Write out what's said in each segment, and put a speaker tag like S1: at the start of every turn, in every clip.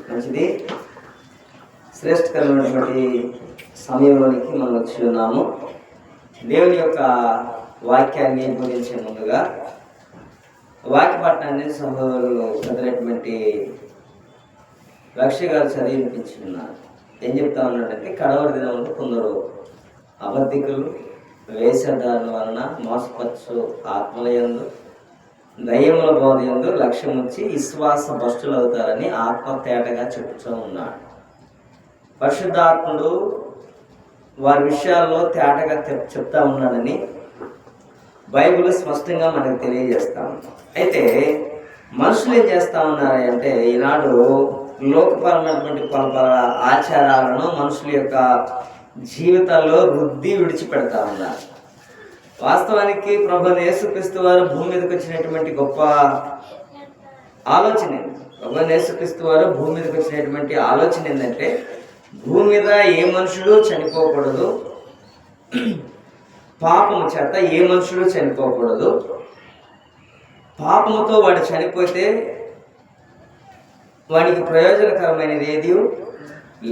S1: మంచిది. శ్రేష్టకరమైనటువంటి సమయంలోనికి మనం వచ్చి ఉన్నాము. దేవుని యొక్క వాక్యాన్ని బోధించే ముందుగా వాక్యపట్నాన్ని సహోదరులు చదివినటువంటి లక్ష్య గారు చదివి వినిపించుకున్నారు. ఏం చెప్తా ఉన్నాడంటే, కడవరి దినంలో కొందరు అబద్ధికులు వేషధారుల వలన మోసపరచు ఆత్మలయందు దయ్యముల బోధయందు లక్ష్యం ఉంచి విశ్వాస భ్రష్టులు అవుతారని ఆత్మ తేటగా చెప్తూ ఉన్నాడు. పరిశుద్ధాత్ముడు వారి విషయాల్లో తేటగా చెప్తా ఉన్నాడని బైబిల్ స్పష్టంగా మనకు తెలియజేస్తా ఉన్నాం. అయితే మనుషులు ఏం చేస్తా ఉన్నారు అంటే, ఈనాడు లోకపరమైనటువంటి పల ఆచారాలను మనుషుల యొక్క జీవితాల్లో వృద్ధి విడిచిపెడతా ఉన్నారు. వాస్తవానికి ప్రభువైన యేసుక్రీస్తు వారు భూమి మీదకి వచ్చినటువంటి గొప్ప ఆలోచన, ప్రభువైన యేసుక్రీస్తు వారు భూమి మీదకి వచ్చినటువంటి ఆలోచన ఏంటంటే, భూమి మీద ఏ మనుషుడు చనిపోకూడదు, పాపము చేత ఏ మనుషుడు చనిపోకూడదు, పాపముతో వాడు చనిపోతే వాడికి ప్రయోజనకరమైనది ఏది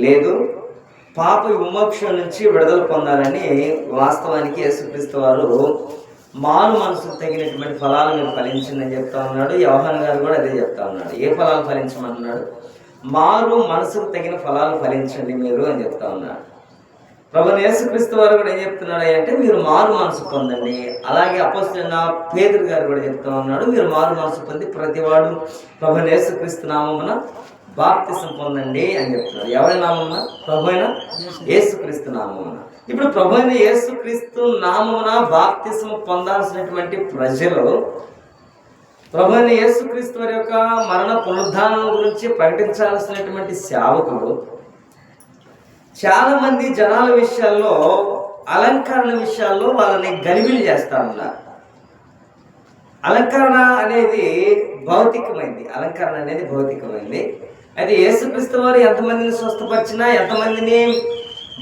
S1: లేదు, పాప విమోక్షం నుంచి విడుదల పొందాలని వాస్తవానికి యేసుక్రీస్తు వారు మారు మనసుకు తగినటువంటి ఫలాలు మీరు ఫలించిందని చెప్తా ఉన్నాడు. యోహాను గారు కూడా అదే చెప్తా ఉన్నాడు. ఏ ఫలాలు ఫలించమన్నాడు? మారు మనసుకు తగిన ఫలాలు ఫలించండి మీరు అని చెప్తా ఉన్నాడు. ప్రభువైన యేసుక్రీస్తు వారు కూడా ఏం చెప్తున్నాడు అంటే, మీరు మారు మనసు పొందండి. అలాగే అపోస్తలుడైన పేతురు గారు కూడా చెప్తా ఉన్నాడు, మీరు మారు మనసు పొంది ప్రతివాడు ప్రభువైన యేసుక్రీస్తు నామమున బాప్తిసం పొందండి అని చెప్తున్నారు. ఎవరి నామమున? ప్రభువైన యేసుక్రీస్తు నామమున. ఇప్పుడు ప్రభువైన యేసుక్రీస్తు నామమున బాప్తిసం పొందాల్సినటువంటి ప్రజలు, ప్రభువైన యేసుక్రీస్తు వారి యొక్క మరణ పునరుద్ధానం గురించి ప్రకటించాల్సినటువంటి సేవకులు చాలా మంది జనాల విషయాల్లో, అలంకరణ విషయాల్లో వాళ్ళని గలిబిలి చేస్తా ఉన్నారు. అలంకరణ అనేది భౌతికమైంది. అలంకరణ అనేది భౌతికమైంది. అయితే యేసుక్రీస్తు వారు ఎంతమందిని స్వస్థపరిచినా, ఎంతమందిని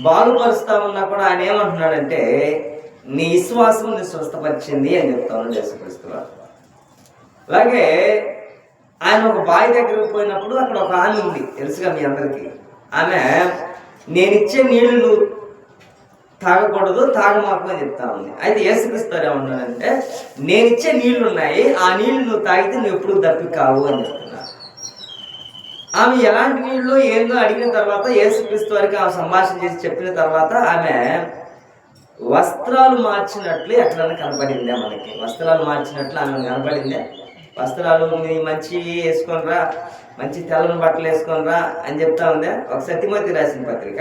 S1: బాగుపరుస్తా ఉన్నా కూడా ఆయన ఏమంటున్నాడంటే, నీ విశ్వాసం ని స్వస్థపరిచింది అని చెప్తా ఉన్నాడు యేసుక్రీస్తు వారు. అలాగే ఆయన ఒక బావి దగ్గరకు పోయినప్పుడు అక్కడ ఒక ఆమె ఉంది, తెలుసుగా మీ అందరికీ. ఆమె, నేనిచ్చే నీళ్లు నువ్వు తాగకూడదు, తాగమాకు అని చెప్తా ఉంది. అయితే యేసుక్రీస్తు ఏమన్నాడంటే, నేనిచ్చే నీళ్లు ఉన్నాయి, ఆ నీళ్లు నువ్వు తాగితే నువ్వు ఎప్పుడు దప్పి కావు అని చెప్తున్నా. ఆమె ఎలాంటి నీళ్లు ఏందో అడిగిన తర్వాత యేసుక్రీస్తు వారికి ఆమె సంభాషణ చేసి చెప్పిన తర్వాత ఆమె వస్త్రాలు మార్చినట్లు ఎక్కడన్నా కనపడిందే మనకి? వస్త్రాలు మార్చినట్లు ఆమె కనపడిందే? వస్త్రాలు మంచి వేసుకొనిరా, మంచి తెల్లని బట్టలు వేసుకొనిరా అని చెప్తా ఉందే. ఒకసారి తిమోతి రాసిన పత్రిక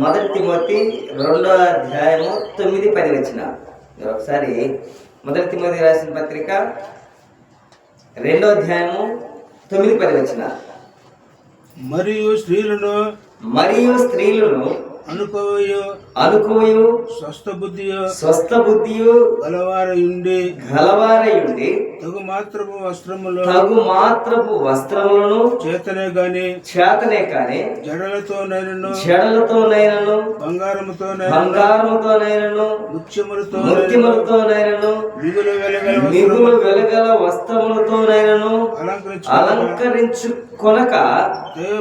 S1: 1 తిమోతి 2వ అధ్యాయము 9-10 వచనాలు. ఒకసారి 1 తిమోతి రాసిన పత్రిక 2వ అధ్యాయము 9-10 వచనాలు.
S2: మరియు స్త్రీలను
S1: అనుకోయు స్వస్థ బుద్ధియు
S2: గలవారయుండి
S1: తగు మాత్రపు వస్త్రములను చేతనే కాని జడలతో నైనను బంగారముతో ముత్యములతో నైనను మిగులు వెలగల వస్త్రములతో నైనను అలంకరించుకొనక దైవ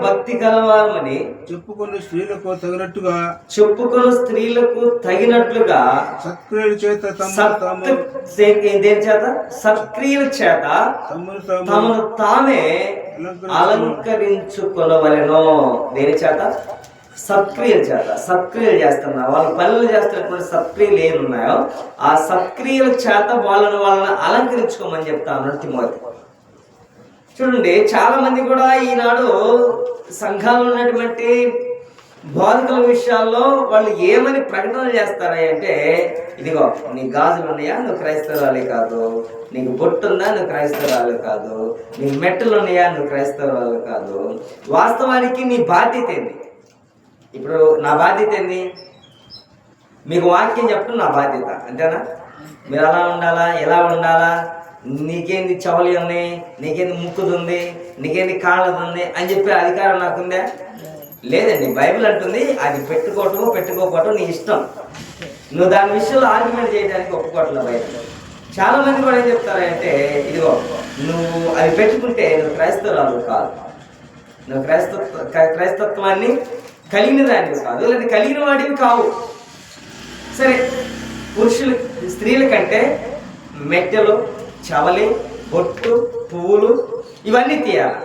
S1: భక్తి గలవారమని
S2: చెప్పుకున్న స్త్రీలకు తగినట్లుగా సత్క్రియల
S1: చేత తమను తామే అలంకరించుకొనవలెను. దేని చేత? సత్క్రియల చేత. సత్క్రియలు చేస్తున్నారు వాళ్ళు, పనులు చేస్తున్నటువంటి సత్క్రియలు ఏమున్నాయో ఆ సత్క్రియల చేత వాళ్ళని అలంకరించుకోమని చెప్తా ఉన్నాడు తిమోతి. చూడండి, చాలా మంది కూడా ఈనాడు సంఘాల్లో ఉన్నటువంటి బోధకుల విషయాల్లో వాళ్ళు ఏమని ప్రకటనలు చేస్తారా అంటే, ఇదిగో నీ గాజులు ఉన్నాయా, నువ్వు క్రైస్తవురాలే కాదు, నీకు బొట్టు ఉందా, నువ్వు క్రైస్తవురాలు కాదు, నీకు మెట్టలు ఉన్నాయా, నువ్వు క్రైస్తవురాలు కాదు. వాస్తవానికి నీ బాధ్యత ఏంది? ఇప్పుడు నా బాధ్యత ఏంది? మీకు వాక్యం చెప్పడం నా బాధ్యత, అంతేనా? మీరు అలా ఉండాలా, ఎలా ఉండాలా, నీకేంది చెవులు ఉన్నాయి, నీకేంది ముక్కుది ఉంది, నీకేంది కాళ్ళది ఉంది అని చెప్పే అధికారం నాకుందా? లేదండి. బైబిల్ అంటుంది అది పెట్టుకోవటం పెట్టుకోకపోవటం నీ ఇష్టం. నువ్వు దాని విషయంలో ఆర్గ్యుమెంట్ చేయడానికి ఒప్పుకోవట్లేదు బయట. చాలా మంది కూడా ఏం చెప్తారంటే, ఇదిగో నువ్వు అది పెట్టుకుంటే నువ్వు క్రైస్తవురాలు కాదు, నువ్వు క్రైస్తత్వాన్ని కలిగిన దానివి కాదు, లేదా కలిగిన వాడివి కావు. సరే, పురుషులు స్త్రీల కంటే మెట్టెలు, చవలి, బొట్టు, పువ్వులు ఇవన్నీ తీయాలి.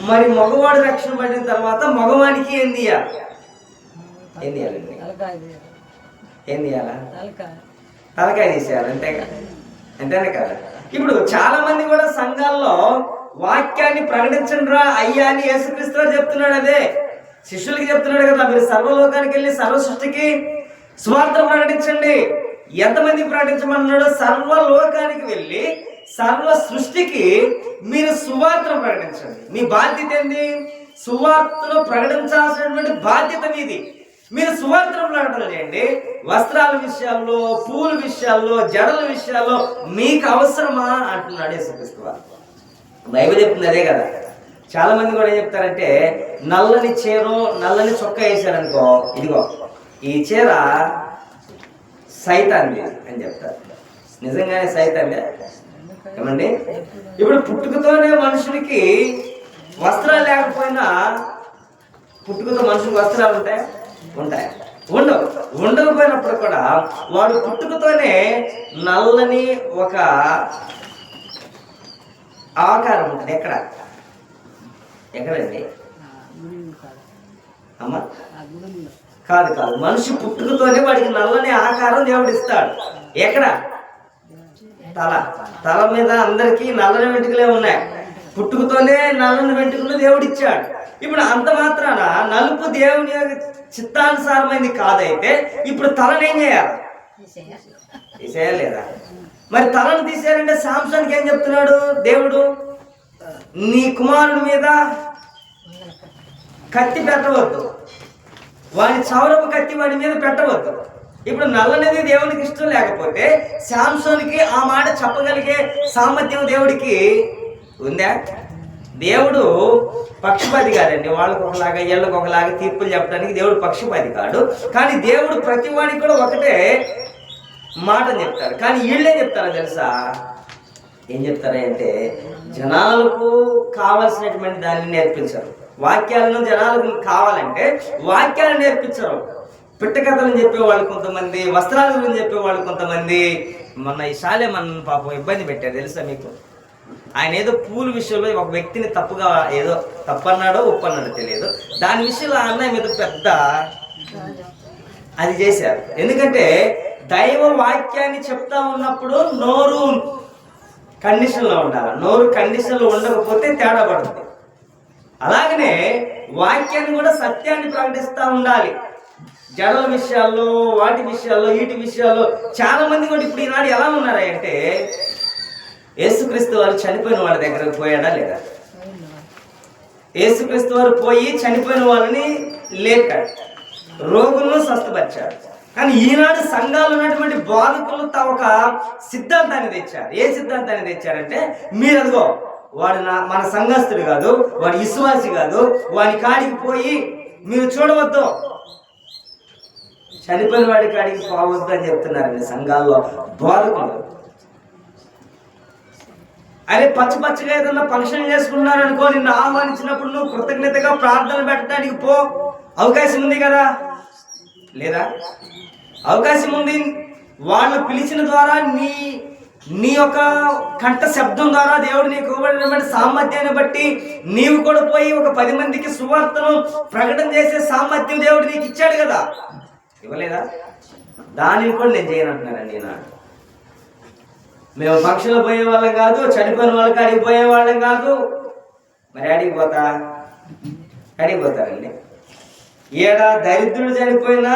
S1: మరి మగవాడు రక్షణ పడిన తర్వాత మగవానికి ఏం తీయాలి? ఏం తీయాలండి? ఏం తీయాలా? తలకాయ తీసేయాలి, అంతేగా? అంతేనే కదా. ఇప్పుడు చాలా మంది కూడా సంఘాల్లో వాక్యాన్ని ప్రకటించండి రా అయ్యా అని యేసుక్రీస్తు చెప్తున్నాడు. అదే శిష్యులకి చెప్తున్నాడు కదా, మీరు సర్వలోకానికి వెళ్ళి సర్వ సృష్టికి సువార్త ప్రకటించండి. ఎంతమందికి ప్రకటించమన్నాడు? సర్వలోకానికి వెళ్ళి సర్వ సృష్టికి మీరు సువార్తను ప్రకటించండి. మీ బాధ్యత ఏంది? సువార్తను ప్రకటించాల్సినటువంటి బాధ్యత మీది. మీరు సువార్తను ప్రకటన చేయండి. వస్త్రాల విషయాల్లో, పూల విషయాల్లో, జడల విషయాల్లో మీకు అవసరమా అంటున్నాడు యేసుక్రీస్తు వారు. బైబిల్ చెప్తుంది అదే కదా. చాలా మంది కూడా ఏం చెప్తారంటే, నల్లని చీర, నల్లని చొక్కా వేశారనుకో, ఇదిగో ఈ చీర సైతాన్ది అని చెప్తారు. నిజంగానే సైతాన్దే ఏమండి? ఇప్పుడు పుట్టుకతోనే మనుషునికి వస్త్రాలు లేకపోయినా, పుట్టుకతో మనుషులకు వస్త్రాలు ఉంటాయి? ఉండకపోయినప్పుడు కూడా వాడు పుట్టుకతోనే నల్లని ఒక ఆకారం ఉంటుంది. ఎక్కడండి అమ్మ? కాదు, మనిషి పుట్టుకతోనే వాడికి నల్లని ఆకారం దేవుడు ఇస్తాడు. ఎక్కడ? తల మీద అందరికీ నల్లని వెంట్రుకలే ఉన్నాయి. పుట్టుకతోనే నల్లని వెంట్రుకలు దేవుడు ఇచ్చాడు. ఇప్పుడు అంత మాత్రాన నలుపు దేవుని చిత్తానుసారమైంది కాదైతే ఇప్పుడు తలని ఏం చేయాలి? తీసేయలేదా? మరి తలను తీసేయాలంటే సాంసన్కి ఏం చెప్తున్నాడు దేవుడు? నీ కుమారుడి మీద కత్తి పెట్టవద్దు, వాడి చౌరపు కత్తి వాడి మీద పెట్టవద్దు. ఇప్పుడు నల్లనేది దేవునికి ఇష్టం లేకపోతే శాంసోనికి ఆ మాట చెప్పగలిగే సామర్థ్యం దేవుడికి ఉందా? దేవుడు పక్షపాతి కాదండి. వాళ్ళకు ఒకలాగా వీళ్ళకి ఒకలాగా తీర్పులు చెప్పడానికి దేవుడు పక్షపాతి కాడు. కానీ దేవుడు ప్రతి వాడికి కూడా ఒకటే మాటని చెప్తాడు. కానీ వీళ్ళేం చెప్తారో తెలుసా? ఏం చెప్తారంటే, జనాలకు కావలసినటువంటి దాన్ని నేర్పించరు. వాక్యాలను జనాలకు కావాలంటే వాక్యాలను నేర్పించరు. పిట్టకథలను చెప్పేవాళ్ళు కొంతమంది, వస్త్రాల గురించి చెప్పేవాళ్ళు కొంతమంది. మొన్న ఈ శాలే మన పాపం ఇబ్బంది పెట్టారు తెలుసా మీకు? ఆయన ఏదో పూల విషయంలో ఒక వ్యక్తిని తప్పుగా ఏదో తప్పన్నాడో ఒప్పన్నాడో తెలియదు, దాని విషయంలో ఆ అన్నయ్య మీద పెద్ద అది చేశారు. ఎందుకంటే దైవ వాక్యాన్ని చెప్తా ఉన్నప్పుడు నోరు కండిషన్లో ఉండాలి. నోరు కండిషన్లో ఉండకపోతే తేడా పడుతుంది. అలాగనే వాక్యాన్ని కూడా సత్యాన్ని ప్రకటిస్తూ ఉండాలి. జడల విషయాల్లో, వాటి విషయాల్లో, వీటి విషయాల్లో చాలా మంది కూడా ఇప్పుడు ఈనాడు ఎలా ఉన్నారంటే, యేసుక్రీస్తు వారు చనిపోయిన వాళ్ళ దగ్గరకు పోయాడా లేదా? యేసుక్రీస్తు వారు పోయి చనిపోయిన వాళ్ళని లేపాడు, రోగులను స్వస్థపరిచాడు. కానీ ఈనాడు సంఘాలు ఉన్నటువంటి బోధకులు ఒక సిద్ధాంతాన్ని తెచ్చారు. ఏ సిద్ధాంతాన్ని తెచ్చారంటే, మీరు అదిగో వాడు మన సంఘస్థుడు కాదు, వాడు విశ్వాసి కాదు, వాడి కాడికి పోయి మీరు చూడవద్దు, చనిపోయిన వాడి కాడికి పోవద్దు అని చెప్తున్నారండి సంఘాల్లో బోధకులు. అరే పచ్చగా ఏదన్నా ఫంక్షన్ చేసుకున్నారనుకో, నిన్ను ఆహ్వానించినప్పుడు నువ్వు కృతజ్ఞతగా ప్రార్థన పెట్టడానికి పో, అవకాశం ఉంది కదా లేదా? అవకాశం ఉంది. వాళ్ళు పిలిచిన ద్వారా నీ యొక్క కంఠ శబ్దం ద్వారా దేవుడు నీకు ఇవ్వబడినటువంటి సామర్థ్యాన్ని బట్టి నీవు కూడా పోయి ఒక 10 మందికి సువార్తను ప్రకటన చేసే సామర్థ్యం దేవుడు నీకు ఇచ్చాడు కదా, ఇవ్వలేదా? దానిని కూడా నేను చేయనంటున్నానండి. మేము ఫంక్షన్లో పోయే వాళ్ళం కాదు, చనిపోయిన వాళ్ళకి అడిగి పోయే వాళ్ళం కాదు. మరి అడిగిపోతారండి. ఈడ దరిద్రుడు చనిపోయినా,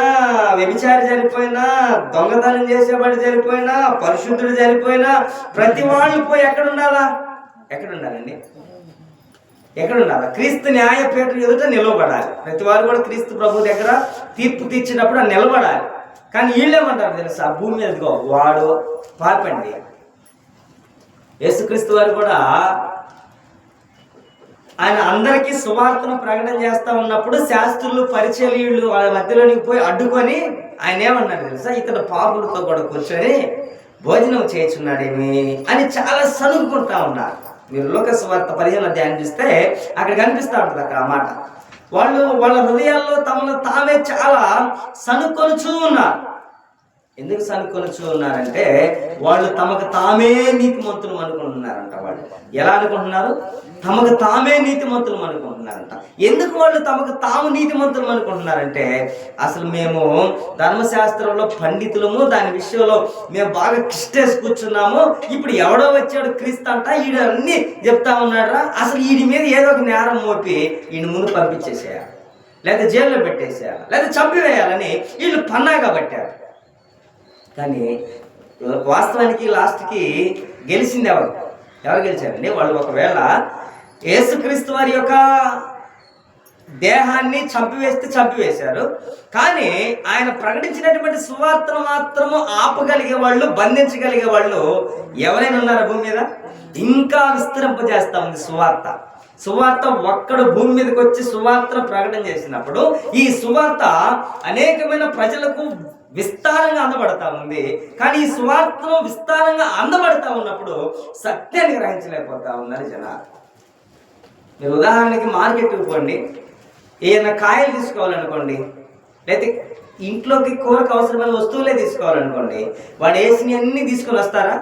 S1: వ్యభిచారి చనిపోయినా, దొంగతనం చేసేవాడు చనిపోయినా, పరిశుద్ధుడు చనిపోయినా ప్రతి వాళ్ళు పోయి ఎక్కడ ఉండాలండి? ఎక్కడ ఉండాలి? క్రీస్తు న్యాయపీఠం ఎదుట నిలవబడాలి. ప్రతి వారు కూడా క్రీస్తు ప్రభు దగ్గర తీర్పు తీర్చినప్పుడు నిలబడాలి. కానీ వీళ్ళేమంటారు తెలుసా? భూమి మీదగో వాడు పాపండి. యేసుక్రీస్తు వారు కూడా ఆయన అందరికీ సువార్తను ప్రకటన చేస్తా ఉన్నప్పుడు శాస్త్రులు, పరిచర్యులు వాళ్ళ మధ్యలోనికి పోయి అడ్డుకొని ఆయన ఏమన్నాడు తెలుసా, ఇతడు పాపులతో కూడా కూర్చొని భోజనం చేయించున్నాడేమి అని చాలా సనుక్కుంటా ఉన్నారు. మీరు లోకసువార్త 15 అధ్యాయం చూస్తే అక్కడ కనిపిస్తూ ఉంటుంది అక్కడ ఆ మాట. వాళ్ళ హృదయాల్లో తమను తామే చాలా సనుక్కొనుచూ ఉన్నారు. ఎందుకు సనుక్కొనుచూ ఉన్నారంటే వాళ్ళు తమకు తామే నీతిమంతులు అనుకుంటున్నారంట. వాళ్ళు ఎలా అనుకుంటున్నారు? తమకు తామే నీతిమంతులు అనుకుంటున్నారంట. ఎందుకు వాళ్ళు తమకు తాము నీతిమంతులు అనుకుంటున్నారంటే, అసలు మేము ధర్మశాస్త్రంలో పండితులము, దాని విషయంలో మేము బాగా కిష్టేసి కూర్చున్నాము, ఇప్పుడు ఎవడో వచ్చాడు క్రీస్తు అంట, ఈడు అన్ని చెప్తా ఉన్నాడు, అసలు వీడి మీద ఏదో ఒక నేరం మోపి ఈయన ముందు పంపించేసేయాలి, లేదా జైల్లో పెట్టేసేయాలి, లేదా చంపివేయాలని వీళ్ళు పన్నాగా పట్టారు. కానీ వాస్తవానికి లాస్ట్కి గెలిచింది ఎవరు గెలిచారండి? వాళ్ళు ఒకవేళ యేసుక్రీస్తు వారి యొక్క దేహాన్ని చంపివేశారు, కానీ ఆయన ప్రకటించినటువంటి సువార్తను మాత్రము ఆపగలిగే వాళ్ళు, బంధించగలిగే వాళ్ళు ఎవరైనా ఉన్నారా భూమి మీద? ఇంకా విస్తరింపజేస్తా ఉంది సువార్త ఒక్కడు భూమి మీదకి వచ్చి సువార్తను ప్రకటన చేసినప్పుడు ఈ సువార్త అనేకమైన ప్రజలకు విస్తారంగా అందబడతా ఉంది. కానీ ఈ సువార్తను విస్తారంగా అందబడతా ఉన్నప్పుడు సత్యాన్ని గ్రహించలేకపోతా ఉన్నారు జనాలు. మీరు ఉదాహరణకి మార్కెట్కి పోండి, ఏదైనా కాయలు తీసుకోవాలనుకోండి, లేకపోతే ఇంట్లోకి కూరకు అవసరమైన వస్తువులే తీసుకోవాలనుకోండి, వాడు వేసినవి అన్నీ తీసుకొని వస్తారా?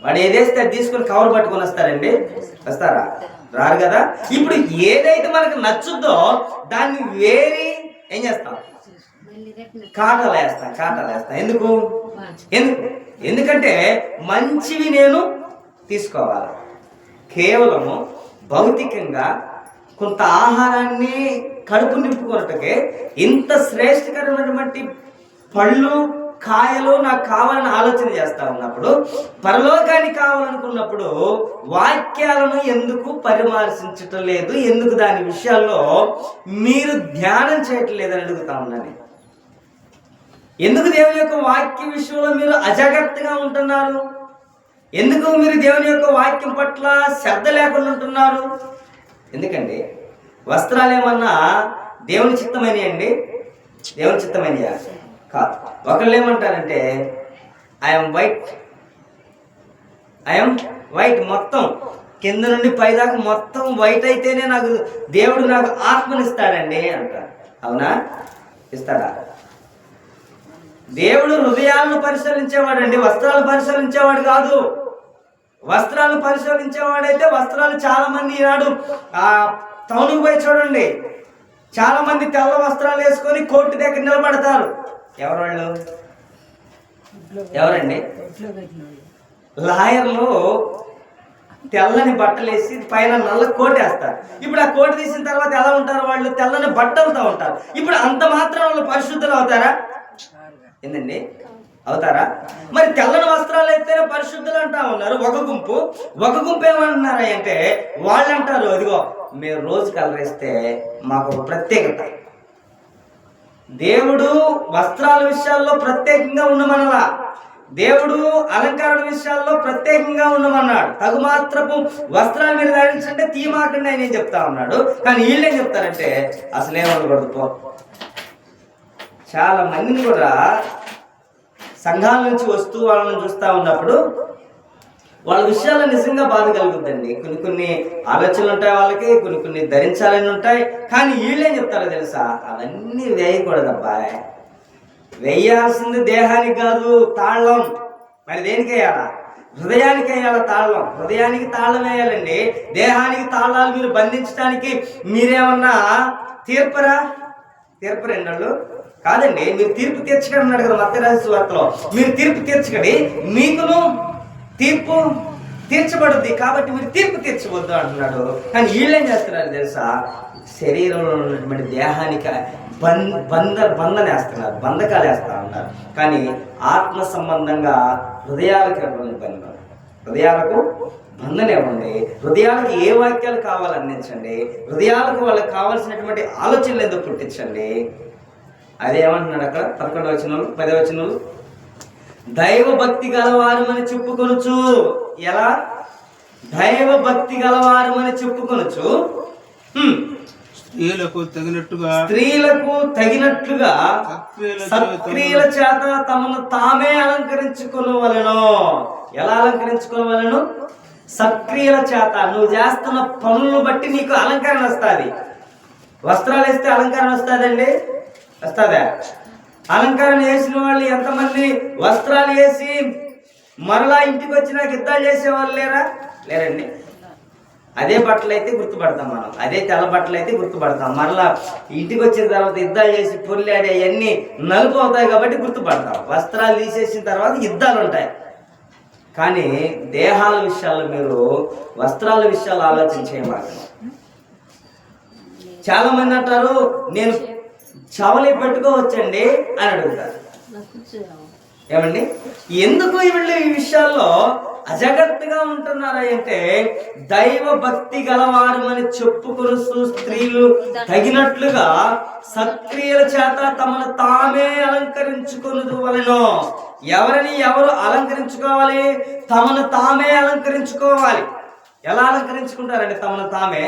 S1: వాడు ఏదేస్తే అది తీసుకొని కవర్ పట్టుకొని వస్తారండి? వస్తారా? రారు కదా. ఇప్పుడు ఏదైతే మనకు నచ్చుద్దో దాన్ని వేరి ఏం చేస్తాం? కాటాలు వేస్తాం. ఎందుకంటే మంచివి నేను తీసుకోవాలి. కేవలము భౌతికంగా కొంత ఆహారాన్ని కడుపు నింపుకున్నట్టుకే ఇంత శ్రేష్టకరమైనటువంటి పళ్ళు, కాయలు నాకు కావాలని ఆలోచన చేస్తా ఉన్నప్పుడు, పరలోకానికి కావాలనుకున్నప్పుడు వాక్యాలను ఎందుకు పరిమార్శించటం లేదు? ఎందుకు దాని విషయాల్లో మీరు ధ్యానం చేయటం లేదని అడుగుతా ఉన్నాను. ఎందుకు దేవుని యొక్క వాక్య విషయంలో మీరు అజాగ్రత్తగా ఉంటున్నారు? ఎందుకు మీరు దేవుని యొక్క వాక్యం పట్ల శ్రద్ధ లేకుండా ఉంటున్నారు? ఎందుకండి వస్త్రాలు ఏమన్నా దేవుని చిత్తమని అండి? దేవుని చిత్తమనియా? కాదు. ఒకళ్ళు ఏమంటారంటే ఐఎమ్ వైట్, మొత్తం కింద నుండి పైదాకా మొత్తం వైట్ అయితేనే నాకు దేవుడు నాకు ఆత్మనిస్తాడండి అంటారు. అవునా? ఇస్తాడా? దేవుడు హృదయాలను పరిశీలించేవాడండి, వస్త్రాలు పరిశీలించేవాడు కాదు. వస్త్రాలను పరిశీలించేవాడైతే వస్త్రాలు చాలా మంది ఈనాడు టౌన్కి పోయి చూడండి, చాలా మంది తెల్ల వస్త్రాలు వేసుకొని కోర్టు దగ్గర నిలబడతారు. ఎవరండి? లాయర్లు తెల్లని బట్టలు వేసి పైన నల్ల కోట్ వేస్తారు. ఇప్పుడు ఆ కోట్ తీసిన తర్వాత ఎలా ఉంటారు? వాళ్ళు తెల్లని బట్టలతో ఉంటారు. ఇప్పుడు అంత మాత్రం వాళ్ళు పరిశుద్ధులు అవుతారా? ఏందండి? అవుతారా? మరి తెల్లని వస్త్రాలు అయితేనే పరిశుద్ధులు అంటా ఉన్నారు ఒక గుంపు ఏమంటున్నారా అంటే, వాళ్ళు అంటారు, అదిగో మేము రోజు కలర్ వేస్తే మాకు ఒక ప్రత్యేకత. దేవుడు వస్త్రాల విషయాల్లో ప్రత్యేకంగా ఉండమనలా, దేవుడు అలంకరణ విషయాల్లో ప్రత్యేకంగా ఉండమన్నాడు. తగుమాత్రపు వస్త్రాల మీద ధరించంటే తీమాకండి ఆయన చెప్తా ఉన్నాడు. కానీ వీళ్ళేం చెప్తారంటే అసలేమనకూడదు పో. చాలా మందిని కూడా సంఘాల నుంచి వస్తూ వాళ్ళని చూస్తూ ఉన్నప్పుడు వాళ్ళ విషయాల్లో నిజంగా బాధ కలుగుద్దండి. కొన్ని ఆలోచనలు ఉంటాయి వాళ్ళకి, కొన్ని ధరించాలని ఉంటాయి. కానీ వీళ్ళేం చెప్తారో తెలుసా? అవన్నీ వేయకూడదబ్బాయ్, వేయాల్సింది దేహానికి కాదు, తాళం. మరి దేనికి వేయాలా? హృదయానికి వేయాల తాళం. హృదయానికి తాళం వేయాలండి. దేహానికి తాళాలు మీరు బంధించడానికి మీరేమన్నా తీర్పరండి వాళ్ళు కాదండి. మీరు తీర్పు తీర్చకండి అన్నాడు కదా మత్తయి రాసిన సువార్తలో. మీరు తీర్పు తీర్చకండి, మీకును తీర్పు తీర్చబడుద్ది, కాబట్టి మీరు తీర్పు తీర్చవద్దు అంటున్నాడు. కానీ వీళ్ళేం చేస్తున్నారు తెలుసా? శరీరంలో ఉన్నటువంటి దేహానికి బంధకాలు వేస్తా ఉన్నారు. కానీ ఆత్మ సంబంధంగా హృదయాలకు బంధన ఇవ్వండి. హృదయాలకు ఏ వాక్యాలు కావాలో అందించండి. హృదయాలకు వాళ్ళకి కావాల్సినటువంటి ఆలోచనలు ఎందుకు పుట్టించండి. అదేమంటున్నాడు అక్కడ 11వ వచనంలో 10వ వచనంలో, దైవ భక్తి గలవారమని చెప్పుకొనుచు. ఎలా? దైవ భక్తి గలవారమని చెప్పుకొనుచు
S2: స్త్రీలకు తగినట్టుగా
S1: సత్క్రియల చేత తమను తామే అలంకరించుకొనవలెను. ఎలా అలంకరించుకోవలను? సత్క్రియల చేత. నువ్వు చేస్తున్న పనులను బట్టి నీకు అలంకరణ వస్తుంది. వస్త్రాలు వేస్తే అలంకరణ వస్తుందండి? వస్తుందా? అలంకరణ వేసిన వాళ్ళు ఎంతమంది వస్త్రాలు వేసి మరలా ఇంటికి వచ్చినాక యుద్ధాలు చేసేవాళ్ళు లేరండి. అదే బట్టలు అయితే గుర్తుపడతాం మనం, అదే తెల్ల బట్టలు అయితే గుర్తుపడతాం. మరలా ఇంటికి వచ్చిన తర్వాత యుద్ధాలు చేసి పొర్లాడే అవన్నీ నలుపు అవుతాయి కాబట్టి గుర్తుపడతాం. వస్త్రాలు తీసేసిన తర్వాత యుద్ధాలు ఉంటాయి. కానీ దేహాల విషయాల్లో మీరు వస్త్రాల విషయాలు ఆలోచించేయమాట. చాలా మంది అంటారు నేను చవలి పెట్టుకోవచ్చండి అని అడుగుతారు. ఏమండి, ఎందుకు వీళ్ళు ఈ విషయాల్లో అజాగ్రత్తగా ఉంటున్నారా అంటే, దైవ భక్తి గలవారు అని చెప్పుకొనుస్తూ స్త్రీలు తగినట్లుగా సత్క్రియల చేత తమను తామే అలంకరించుకొనుదు వలెను. ఎవరు అలంకరించుకోవాలి? తమను తామే అలంకరించుకోవాలి. ఎలా అలంకరించుకుంటారండి తమను తామే?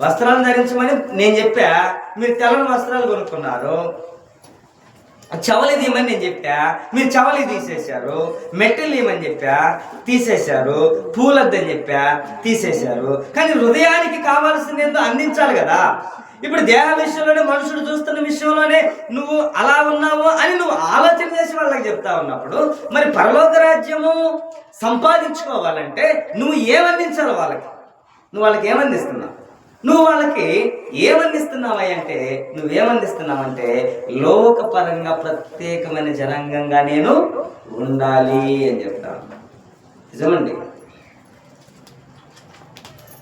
S1: వస్త్రాలు ధరించమని నేను చెప్పా, మీరు తెల్లని వస్త్రాలు కొనుక్కున్నారు. చవలి తీయమని నేను చెప్పా, మీరు చవలి తీసేశారు. మెట్టెలు తీయమని చెప్పా, తీసేశారు. పూలద్దని చెప్పా, తీసేశారు. కానీ హృదయానికి కావాల్సింది ఏందో అందించాలి కదా. ఇప్పుడు దేహ విషయంలోనే, మనుషుడు చూస్తున్న విషయంలోనే నువ్వు అలా ఉన్నావు అని నువ్వు ఆలోచన చేసి వాళ్ళకి చెప్తా ఉన్నప్పుడు, మరి పరలోక రాజ్యము సంపాదించుకోవాలంటే నువ్వు ఏమందించాలి వాళ్ళకి? నువ్వు వాళ్ళకి ఏమందిస్తున్నావు? నువ్వు వాళ్ళకి ఏమందిస్తున్నావా అంటే, నువ్వేమందిస్తున్నావంటే లోకపరంగా ప్రత్యేకమైన జనాంగంగా నేను ఉండాలి అని చెప్తాను. నిజమండి.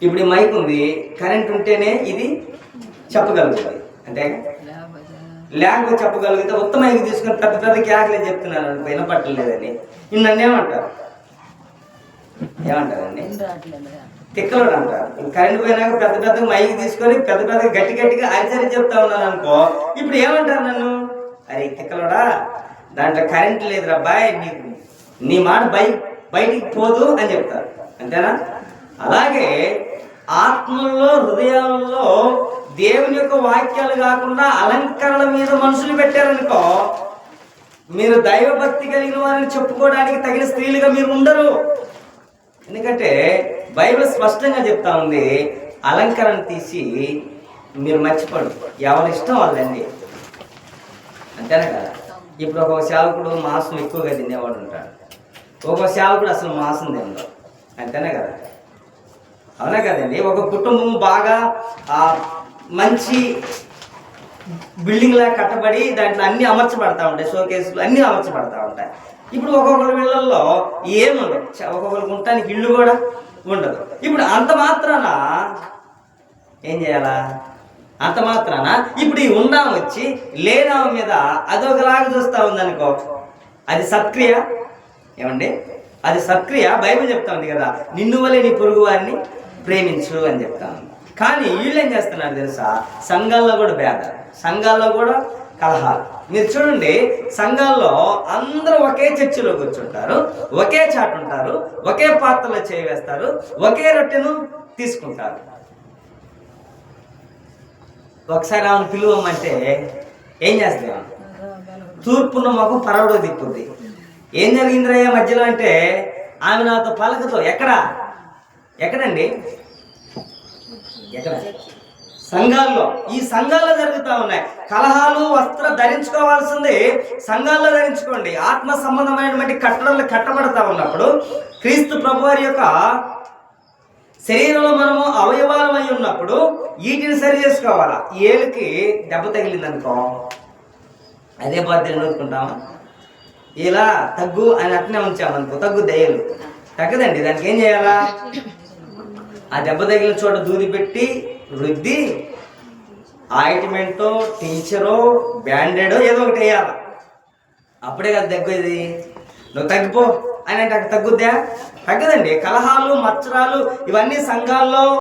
S1: ఇప్పుడు ఈ మైక్ ఉంది, కరెంట్ ఉంటేనే ఇది చెప్పగలుగుతుంది. అంటే లేకపోతే చెప్పగలిగితే ఉత్తమ మైక్ తీసుకుని పెద్ద పెద్ద క్యాకులే చెప్తున్నాను అనుకో, వినపట్టలేదని నన్ను ఏమంటారండి? తిక్కలోడు అంటారు. కరెంట్ పోయినాక పెద్ద పెద్ద మైక్ తీసుకొని పెద్ద పెద్ద గట్టిగా ఆశ్చర్య చెప్తా ఉన్నాను అనుకో, ఇప్పుడు ఏమంటారు నన్ను? అరే తిక్కలోడా, దాంట్లో కరెంట్ లేదు అబ్బాయి, నీ మాట బయటికి పోదు అని చెప్తారు. అంతేనా? అలాగే ఆత్మల్లో, హృదయాల్లో దేవుని యొక్క వాక్యాలు కాకుండా అలంకరణ మీద మనుషులు పెట్టారనుకో, మీరు దైవభక్తి కలిగిన వారిని చెప్పుకోవడానికి తగిన స్త్రీలుగా మీరు ఉండరు. ఎందుకంటే బైబిల్ స్పష్టంగా చెప్తా ఉంది, అలంకరణ తీసి మీరు మర్చిపోండి, ఎవరి ఇష్టం వాళ్ళండి. అంతేనా కదా? ఇప్పుడు ఒక్కొక్క సేవకుడు మాంసం ఎక్కువగా తినేవాడు ఉంటాడు, ఒక్కొక్క సేవకుడు అసలు మాంసం తినడు. అంతేనా కదా? అవునా కదండి? ఒక కుటుంబం బాగా మంచి బిల్డింగ్ లాగా కట్టబడి దాంట్లో అన్ని అమర్చబడతా ఉంటాయి, షోకేసులు అన్ని అమర్చబడతా ఉంటాయి. ఇప్పుడు ఒక్కొక్కరి ఇళ్లలో ఏముండదు, ఒక్కొక్కరికి ఉండటానికి ఇల్లు కూడా ఉండదు. ఇప్పుడు అంత మాత్రాన ఏం చేయాలా? అంత మాత్రాన ఇప్పుడు ఈ ఉండాం వచ్చి లేనామ మీద అదొకలాగా చూస్తా ఉందనుకో, అది సత్క్రియ. ఏమండి? అది సత్క్రియ. బైబిల్ చెప్తా ఉంది కదా, నిన్ను వలె నీ పొరుగు వారిని ప్రేమించు అని చెప్తా ఉంది. కానీ వీళ్ళు ఏం చేస్తున్నారు తెలుసా? సంఘాల్లో కూడా భేదాలు, సంఘాల్లో కూడా కలహాలు. మీరు చూడండి, సంఘాల్లో అందరూ ఒకే చర్చిలో కూర్చుంటారు, ఒకే చాటు ఉంటారు, ఒకే పాత్రలో చేయవేస్తారు, ఒకే రొట్టెను తీసుకుంటారు. ఒకసారి ఆమెను పిలువమంటే ఏం చేస్తాం? తూర్పున్న మొఖం పరవడో దిక్కుద్ది. ఏం జరిగిందిరయ్యా మధ్యలో అంటే, ఆమె నాతో పలకతో ఎక్కడండి? ఎక్కడ? సంఘాల్లో. ఈ సంఘాల్లో జరుగుతూ ఉన్నాయి కలహాలు. వస్త్రం ధరించుకోవాల్సింది సంఘాల్లో ధరించుకోండి. ఆత్మ సంబంధమైనటువంటి కట్టడలు కట్టబడతా ఉన్నప్పుడు క్రీస్తు ప్రభువారి యొక్క శరీరంలో మనము అవయవాలమై ఉన్నప్పుడు వీటిని సరి చేసుకోవాలా. ఏలుకి దెబ్బ తగిలిందనుకో, అదే బాధ్యత నూరుకుంటామా? ఇలా తగ్గు అని అట్నే ఉంచామనుకో, తగ్గు దయ్యలు తగ్గదండి. దానికి ఏం చేయాలా? ఆ దెబ్బ తగిలిన చోట దూది పెట్టి రుద్ది ఆయింట్మెంటో, టీచరో, బ్యాండేడో ఏదో ఒకటి వేయాలి. అప్పుడే కదా తగ్గేది. నువ్వు తగ్గిపో అని అంటే అక్కడ తగ్గుద్దా? తగ్గదండి. కలహాలు, మచ్చరాలు ఇవన్నీ సంఘాల్లో